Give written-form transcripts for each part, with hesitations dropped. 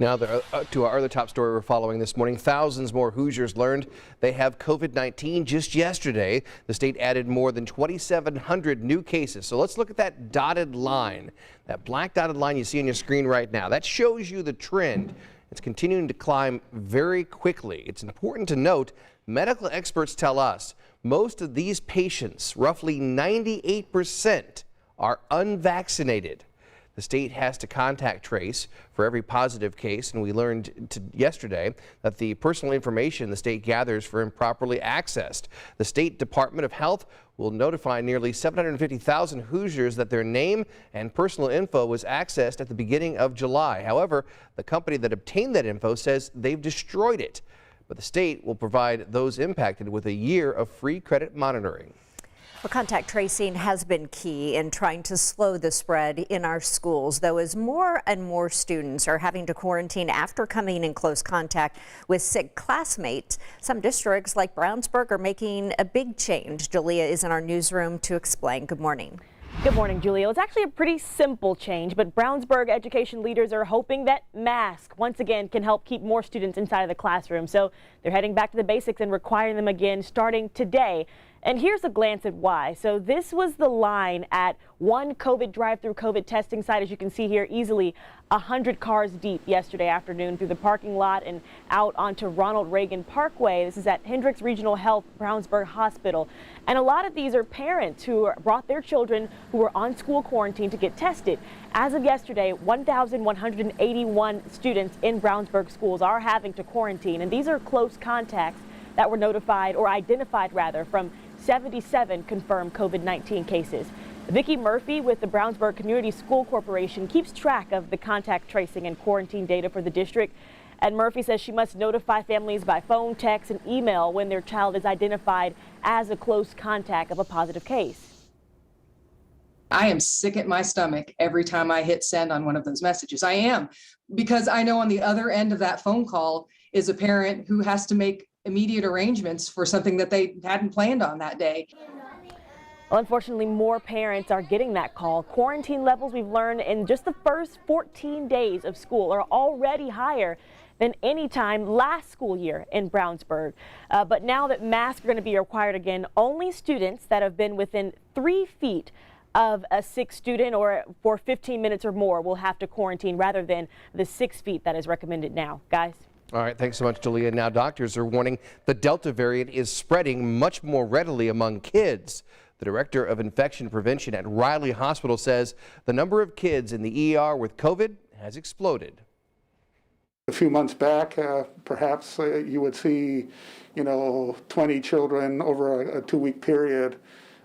Now to our other top story we're following this morning. Thousands more Hoosiers learned they have COVID-19 just yesterday. The state added more than 2,700 new cases. So let's look at that dotted line, that black dotted line you see on your screen right now. That shows you the trend. It's continuing to climb very quickly. It's important to note, medical experts tell us most of these patients, roughly 98%, are unvaccinated. The state has to contact trace for every positive case, and we learned yesterday that the personal information the state gathers for improperly accessed. The State Department of Health will notify nearly 750,000 Hoosiers that their name and personal info was accessed at the beginning of July. However, the company that obtained that info says they've destroyed it, but the state will provide those impacted with a year of free credit monitoring. Well, contact tracing has been key in trying to slow the spread in our schools, though, as more and more students are having to quarantine after coming in close contact with sick classmates. Some districts like Brownsburg are making a big change. Julia is in our newsroom to explain. Good morning. Good morning, Julia. It's actually a pretty simple change, but Brownsburg education leaders are hoping that masks once again can help keep more students inside of the classroom. So they're heading back to the basics and requiring them again starting today. And here's a glance at why. So this was the line at one drive-through COVID testing site. As you can see here, easily 100 cars deep yesterday afternoon through the parking lot and out onto Ronald Reagan Parkway. This is at Hendricks Regional Health Brownsburg Hospital. And a lot of these are parents who brought their children who were on school quarantine to get tested. As of yesterday, 1,181 students in Brownsburg schools are having to quarantine. And these are close contacts that were notified, or identified rather, from 77 confirmed COVID-19 cases. Vicki Murphy with the Brownsburg Community School Corporation keeps track of the contact tracing and quarantine data for the district. And Murphy says she must notify families by phone, text, and email when their child is identified as a close contact of a positive case. I am sick at my stomach every time I hit send on one of those messages. I am, because I know on the other end of that phone call is a parent who has to make immediate arrangements for something that they hadn't planned on that day. Well, unfortunately, more parents are getting that call. Quarantine levels, we've learned, in just the first 14 days of school are already higher than any time last school year in Brownsburg. But now that masks are going to be required again, only students that have been within 3 feet of a sick student or for 15 minutes or more will have to quarantine, rather than the 6 feet that is recommended now. Guys? All right, thanks so much, Julia. Now doctors are warning the Delta variant is spreading much more readily among kids. The director of infection prevention at Riley Hospital says the number of kids in the ER with COVID has exploded. A few months back, perhaps you would see, 20 children over a 2-week period.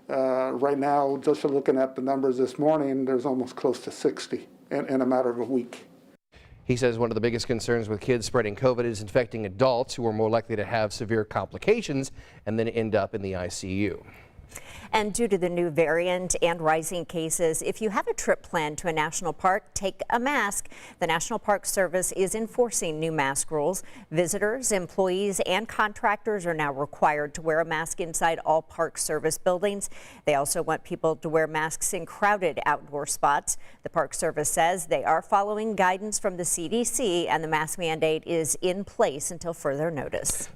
Right now, just looking at the numbers this morning, there's almost close to 60 in a matter of a week. He says one of the biggest concerns with kids spreading COVID is infecting adults, who are more likely to have severe complications and then end up in the ICU. And due to the new variant and rising cases, if you have a trip planned to a national park, take a mask. The National Park Service is enforcing new mask rules. Visitors, employees, and contractors are now required to wear a mask inside all Park Service buildings. They also want people to wear masks in crowded outdoor spots. The Park Service says they are following guidance from the CDC, and the mask mandate is in place until further notice.